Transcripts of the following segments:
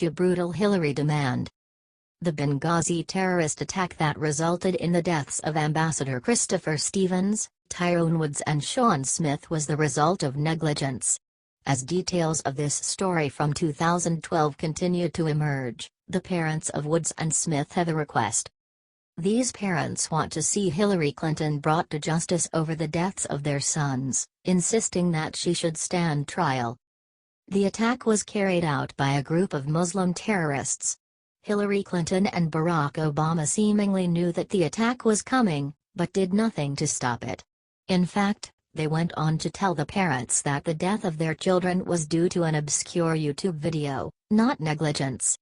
A brutal Hillary demand. The Benghazi terrorist attack that resulted in the deaths of Ambassador Christopher Stevens, Tyrone Woods and Sean Smith was the result of negligence. As details of this story from 2012 continue to emerge, the parents of Woods and Smith have a request. These parents want to see Hillary Clinton brought to justice over the deaths of their sons, insisting that she should stand trial. The attack was carried out by a group of Muslim terrorists. Hillary Clinton and Barack Obama seemingly knew that the attack was coming, but did nothing to stop it. In fact, they went on to tell the parents that the death of their children was due to an obscure YouTube video, not negligence.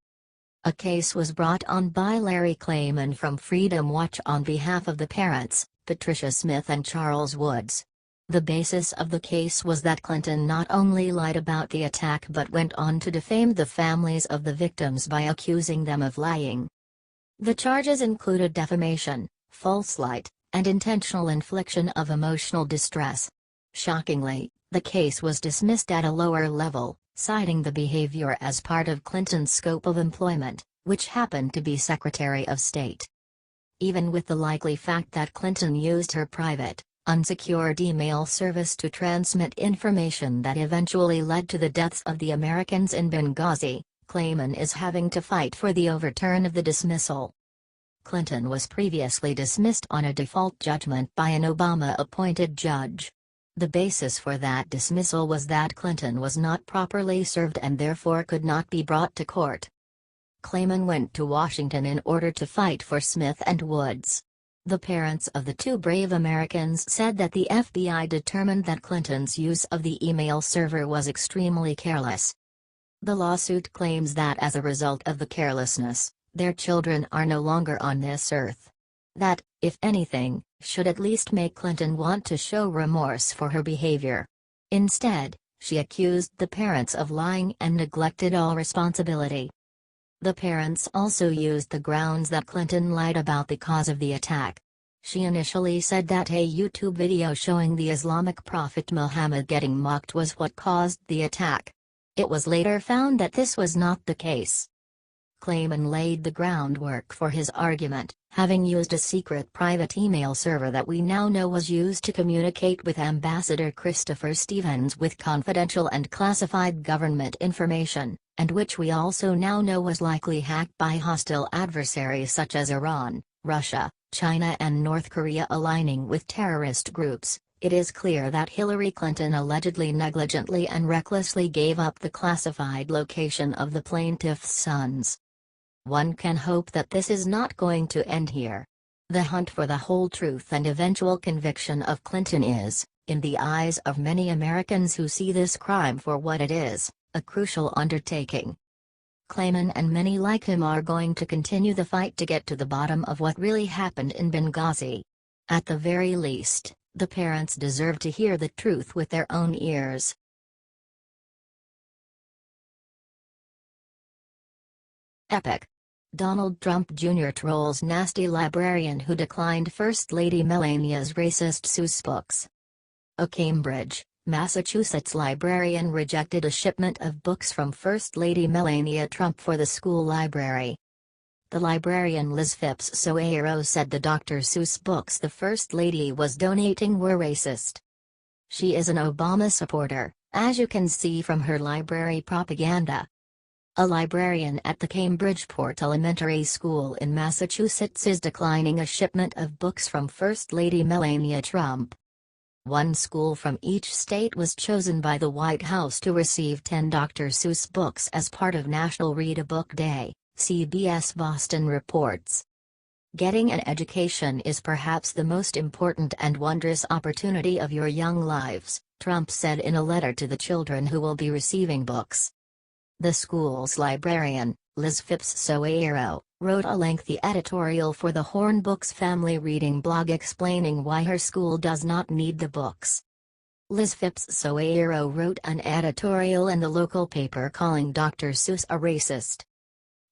A case was brought on by Larry Klayman from Freedom Watch on behalf of the parents, Patricia Smith and Charles Woods. The basis of the case was that Clinton not only lied about the attack but went on to defame the families of the victims by accusing them of lying. The charges included defamation, false light, and intentional infliction of emotional distress. Shockingly, the case was dismissed at a lower level, citing the behavior as part of Clinton's scope of employment, which happened to be Secretary of State. Even with the likely fact that Clinton used her private, unsecured email service to transmit information that eventually led to the deaths of the Americans in Benghazi, Klayman is having to fight for the overturn of the dismissal. Clinton was previously dismissed on a default judgment by an Obama-appointed judge. The basis for that dismissal was that Clinton was not properly served and therefore could not be brought to court. Klayman went to Washington in order to fight for Smith and Woods. The parents of the two brave Americans said that the FBI determined that Clinton's use of the email server was extremely careless. The lawsuit claims that as a result of the carelessness, their children are no longer on this earth. That, if anything, should at least make Clinton want to show remorse for her behavior. Instead, she accused the parents of lying and neglected all responsibility. The parents also used the grounds that Clinton lied about the cause of the attack. She initially said that a YouTube video showing the Islamic prophet Muhammad getting mocked was what caused the attack. It was later found that this was not the case. Klayman laid the groundwork for his argument, having used a secret private email server that we now know was used to communicate with Ambassador Christopher Stevens with confidential and classified government information, and which we also now know was likely hacked by hostile adversaries such as Iran, Russia, China and North Korea aligning with terrorist groups. It is clear that Hillary Clinton allegedly negligently and recklessly gave up the classified location of the plaintiff's sons. One can hope that this is not going to end here. The hunt for the whole truth and eventual conviction of Clinton is, in the eyes of many Americans who see this crime for what it is, a crucial undertaking. Klayman and many like him are going to continue the fight to get to the bottom of what really happened in Benghazi. At the very least, the parents deserve to hear the truth with their own ears. EPIK. Donald Trump Jr. trolls nasty librarian who declined First Lady Melania's racist Seuss books. A Cambridge, Massachusetts librarian rejected a shipment of books from First Lady Melania Trump for the school library. The librarian Liz Phipps Soairo said the Dr. Seuss books the First Lady was donating were racist. She is an Obama supporter, as you can see from her library propaganda. A librarian at the Cambridgeport Elementary School in Massachusetts is declining a shipment of books from First Lady Melania Trump. One school from each state was chosen by the White House to receive 10 Dr. Seuss books as part of National Read a Book Day, CBS Boston reports. Getting an education is perhaps the most important and wondrous opportunity of your young lives, Trump said in a letter to the children who will be receiving books. The school's librarian, Liz Phipps Soairo, wrote a lengthy editorial for the Horn Books family reading blog explaining why her school does not need the books. Liz Phipps Soairo wrote an editorial in the local paper calling Dr. Seuss a racist.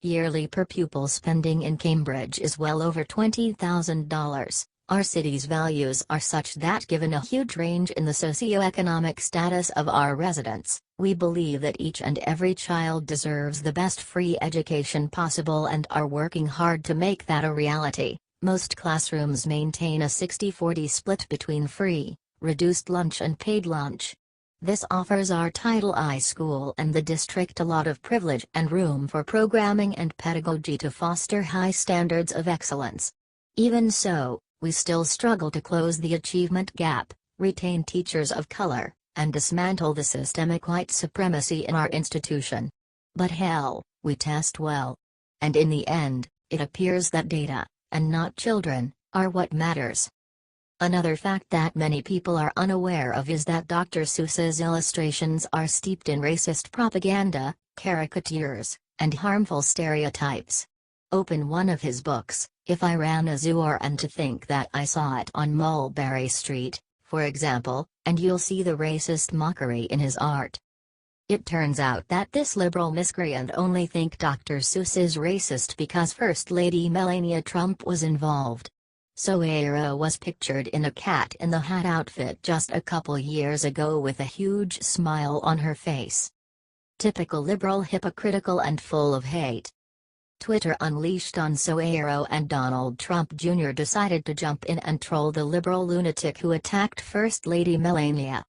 Yearly per pupil spending in Cambridge is well over $20,000, Our city's values are such that given a huge range in the socioeconomic status of our residents, we believe that each and every child deserves the best free education possible and are working hard to make that a reality. Most classrooms maintain a 60-40 split between free, reduced lunch and paid lunch. This offers our Title I school and the district a lot of privilege and room for programming and pedagogy to foster high standards of excellence. Even so, we still struggle to close the achievement gap, retain teachers of color, and dismantle the systemic white supremacy in our institution. But hell, we test well. And in the end, it appears that data, and not children, are what matters. Another fact that many people are unaware of is that Dr. Seuss's illustrations are steeped in racist propaganda, caricatures, and harmful stereotypes. Open one of his books, If I Ran a Zoo or And to Think That I Saw It on Mulberry Street, for example, and you'll see the racist mockery in his art. It turns out that this liberal miscreant only think Dr. Seuss is racist because First Lady Melania Trump was involved. Soeiro was pictured in a cat-in-the-hat outfit just a couple years ago with a huge smile on her face. Typical liberal, hypocritical and full of hate. Twitter unleashed on Soeiro, and Donald Trump Jr. decided to jump in and troll the liberal lunatic who attacked First Lady Melania.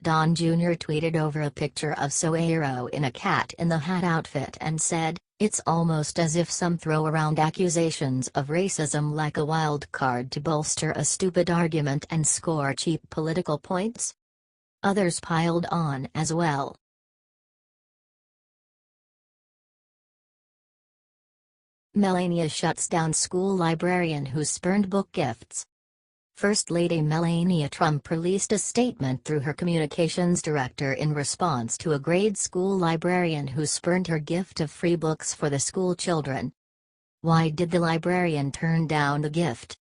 Don Jr. tweeted over a picture of Soeiro in a cat-in-the-hat outfit and said, "It's almost as if some throw around accusations of racism like a wild card to bolster a stupid argument and score cheap political points." Others piled on as well. Melania shuts down school librarian who spurned book gifts. First Lady Melania Trump released a statement through her communications director in response to a grade school librarian who spurned her gift of free books for the school children. Why did the librarian turn down the gift?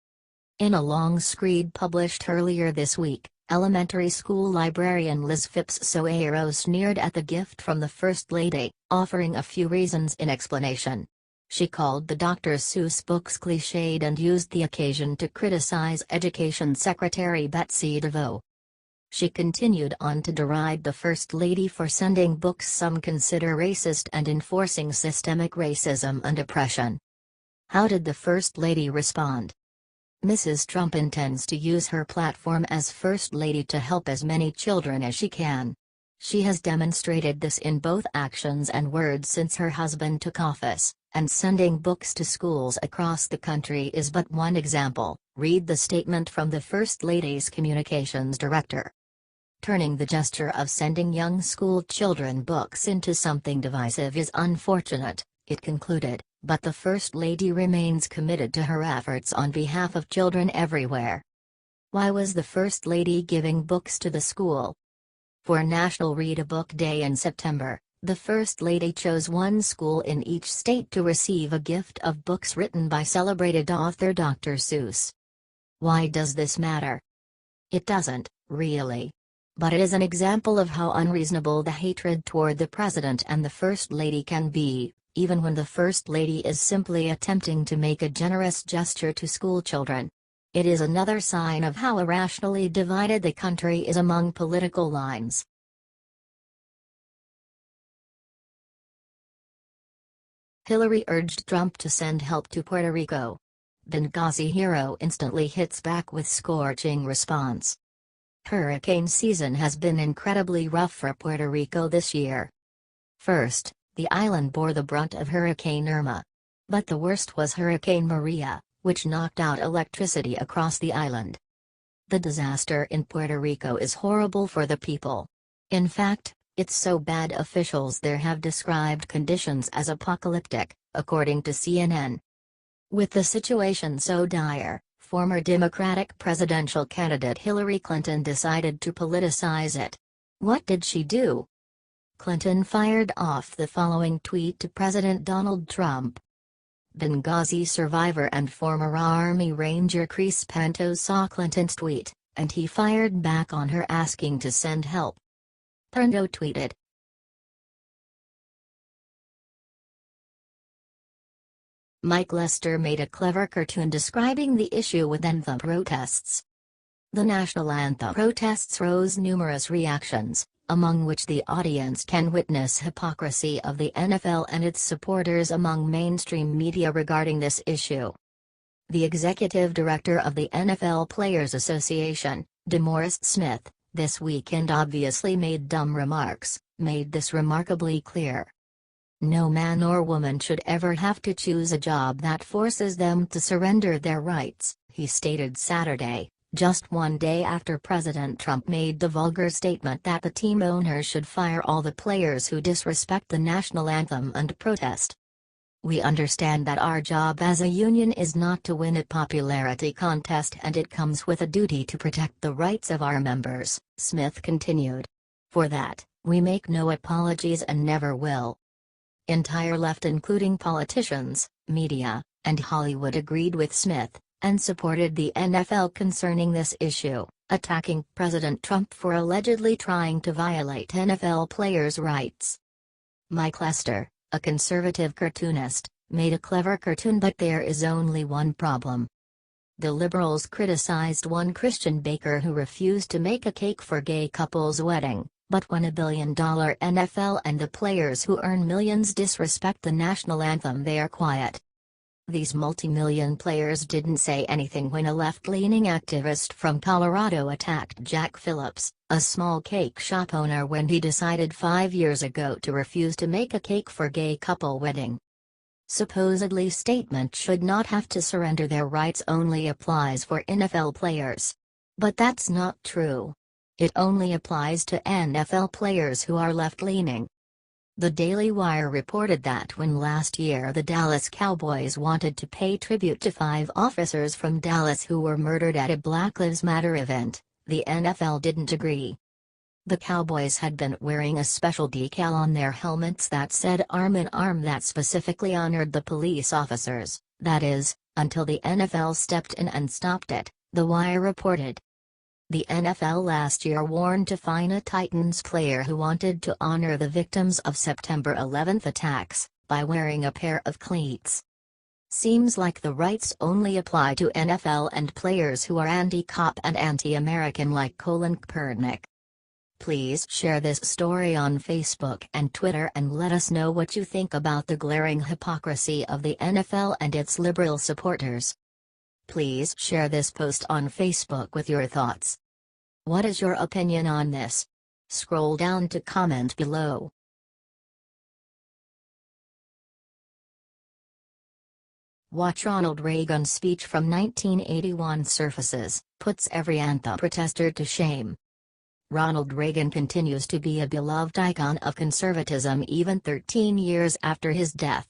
In a long screed published earlier this week, elementary school librarian Liz Phipps Soeiro sneered at the gift from the First Lady, offering a few reasons in explanation. She called the Dr. Seuss books cliched and used the occasion to criticize Education Secretary Betsy DeVos. She continued on to deride the First Lady for sending books some consider racist and enforcing systemic racism and oppression. How did the First Lady respond? Mrs. Trump intends to use her platform as First Lady to help as many children as she can. She has demonstrated this in both actions and words since her husband took office, and sending books to schools across the country is but one example. Read the statement from the First Lady's communications director. Turning the gesture of sending young school children books into something divisive is unfortunate, it concluded, but the First Lady remains committed to her efforts on behalf of children everywhere. Why was the First Lady giving books to the school? For National Read a Book Day in September, the First Lady chose one school in each state to receive a gift of books written by celebrated author Dr. Seuss. Why does this matter? It doesn't, really. But it is an example of how unreasonable the hatred toward the President and the First Lady can be, even when the First Lady is simply attempting to make a generous gesture to school children. It is another sign of how irrationally divided the country is among political lines. Hillary urged Trump to send help to Puerto Rico. Benghazi hero instantly hits back with scorching response. Hurricane season has been incredibly rough for Puerto Rico this year. First, the island bore the brunt of Hurricane Irma. But the worst was Hurricane Maria, which knocked out electricity across the island. The disaster in Puerto Rico is horrible for the people. In fact, it's so bad officials there have described conditions as apocalyptic, according to CNN. With the situation so dire, former Democratic presidential candidate Hillary Clinton decided to politicize it. What did she do? Clinton fired off the following tweet to President Donald Trump. Benghazi survivor and former Army Ranger Chris Pantos saw Clinton's tweet, and he fired back on her asking to send help. Pantos tweeted, Mike Lester made a clever cartoon describing the issue with anthem protests. The national anthem protests rose numerous reactions, among which the audience can witness hypocrisy of the NFL and its supporters among mainstream media regarding this issue. The executive director of the NFL Players Association, DeMaurice Smith, this weekend obviously made dumb remarks, made this remarkably clear. No man or woman should ever have to choose a job that forces them to surrender their rights, he stated Saturday, just one day after President Trump made the vulgar statement that the team owners should fire all the players who disrespect the national anthem and protest. We understand that our job as a union is not to win a popularity contest, and it comes with a duty to protect the rights of our members, Smith continued. For that, we make no apologies and never will. Entire left, including politicians, media, and Hollywood, agreed with Smith, and supported the NFL concerning this issue, attacking President Trump for allegedly trying to violate NFL players' rights. Mike Lester, a conservative cartoonist, made a clever cartoon, but there is only one problem. The liberals criticized one Christian baker who refused to make a cake for gay couples' wedding, but when $1 billion NFL and the players who earn millions disrespect the national anthem, they are quiet. These multi-million players didn't say anything when a left-leaning activist from Colorado attacked Jack Phillips, a small cake shop owner, when he decided 5 years ago to refuse to make a cake for gay couple wedding. Supposedly statement should not have to surrender their rights only applies for NFL players. But that's not true. It only applies to NFL players who are left-leaning. The Daily Wire reported that when last year the Dallas Cowboys wanted to pay tribute to 5 officers from Dallas who were murdered at a Black Lives Matter event, the NFL didn't agree. The Cowboys had been wearing a special decal on their helmets that said "Arm in Arm" that specifically honored the police officers, that is, until the NFL stepped in and stopped it, the Wire reported. The NFL last year warned to fine a Titans player who wanted to honor the victims of September 11 attacks, by wearing a pair of cleats. Seems like the rights only apply to NFL and players who are anti-cop and anti-American like Colin Kaepernick. Please share this story on Facebook and Twitter and let us know what you think about the glaring hypocrisy of the NFL and its liberal supporters. Please share this post on Facebook with your thoughts. What is your opinion on this? Scroll down to comment below. Watch Ronald Reagan's speech from 1981 surfaces, puts every anthem protester to shame. Ronald Reagan continues to be a beloved icon of conservatism even 13 years after his death.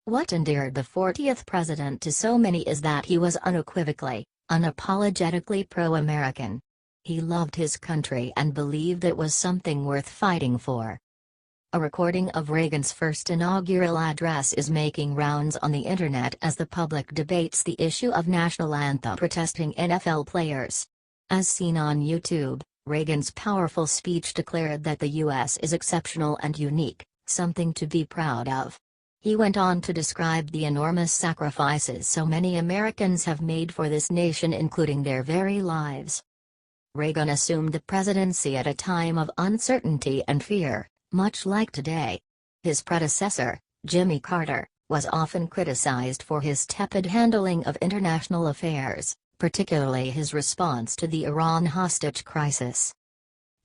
What endeared the 40th president to so many is that he was unequivocally, unapologetically pro-American. He loved his country and believed it was something worth fighting for. A recording of Reagan's first inaugural address is making rounds on the internet as the public debates the issue of national anthem protesting NFL players. As seen on YouTube, Reagan's powerful speech declared that the U.S. is exceptional and unique, something to be proud of. He went on to describe the enormous sacrifices so many Americans have made for this nation, including their very lives. Reagan assumed the presidency at a time of uncertainty and fear, much like today. His predecessor, Jimmy Carter, was often criticized for his tepid handling of international affairs, particularly his response to the Iran hostage crisis.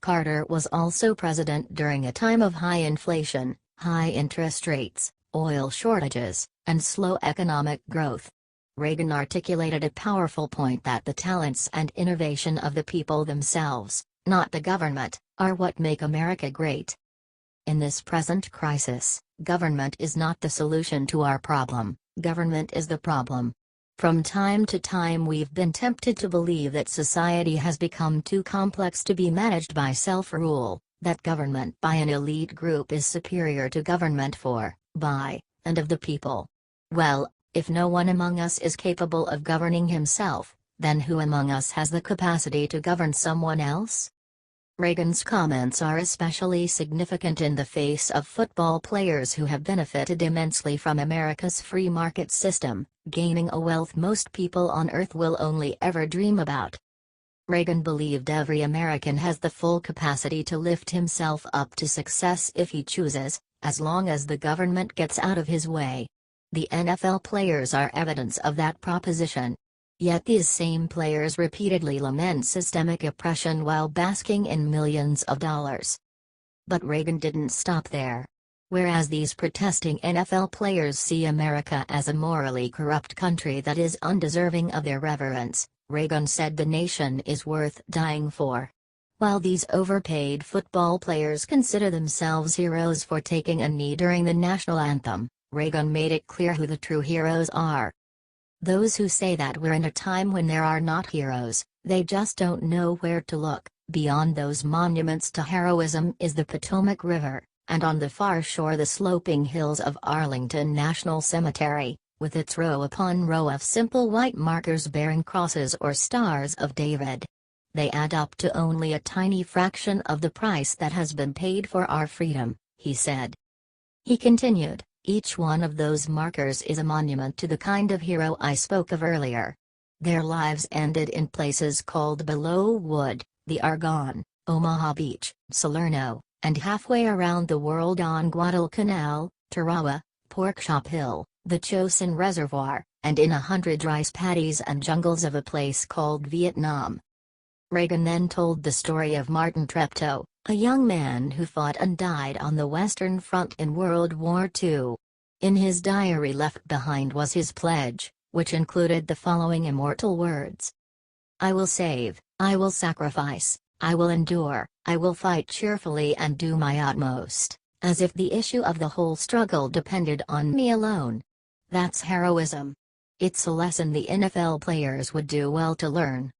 Carter was also president during a time of high inflation, high interest rates, oil shortages, and slow economic growth. Reagan articulated a powerful point that the talents and innovation of the people themselves, not the government, are what make America great. In this present crisis, government is not the solution to our problem, government is the problem. From time to time we've been tempted to believe that society has become too complex to be managed by self-rule, that government by an elite group is superior to government for, by, and of the people. Well, if no one among us is capable of governing himself, then who among us has the capacity to govern someone else? Reagan's comments are especially significant in the face of football players who have benefited immensely from America's free market system, gaining a wealth most people on Earth will only ever dream about. Reagan believed every American has the full capacity to lift himself up to success if he chooses, as long as the government gets out of his way. The NFL players are evidence of that proposition. Yet these same players repeatedly lament systemic oppression while basking in millions of dollars. But Reagan didn't stop there. Whereas these protesting NFL players see America as a morally corrupt country that is undeserving of their reverence, Reagan said the nation is worth dying for. While these overpaid football players consider themselves heroes for taking a knee during the national anthem, Reagan made it clear who the true heroes are. Those who say that we're in a time when there are not heroes, they just don't know where to look. Beyond those monuments to heroism is the Potomac River, and on the far shore the sloping hills of Arlington National Cemetery, with its row upon row of simple white markers bearing crosses or stars of David. They add up to only a tiny fraction of the price that has been paid for our freedom, he said. He continued, each one of those markers is a monument to the kind of hero I spoke of earlier. Their lives ended in places called Below Wood, the Argonne, Omaha Beach, Salerno, and halfway around the world on Guadalcanal, Tarawa, Porkchop Hill, the Chosin Reservoir, and in 100 rice paddies and jungles of a place called Vietnam. Reagan then told the story of Martin Treptow, a young man who fought and died on the Western Front in World War II. In his diary left behind was his pledge, which included the following immortal words. I will save, I will sacrifice, I will endure, I will fight cheerfully and do my utmost, as if the issue of the whole struggle depended on me alone. That's heroism. It's a lesson the NFL players would do well to learn.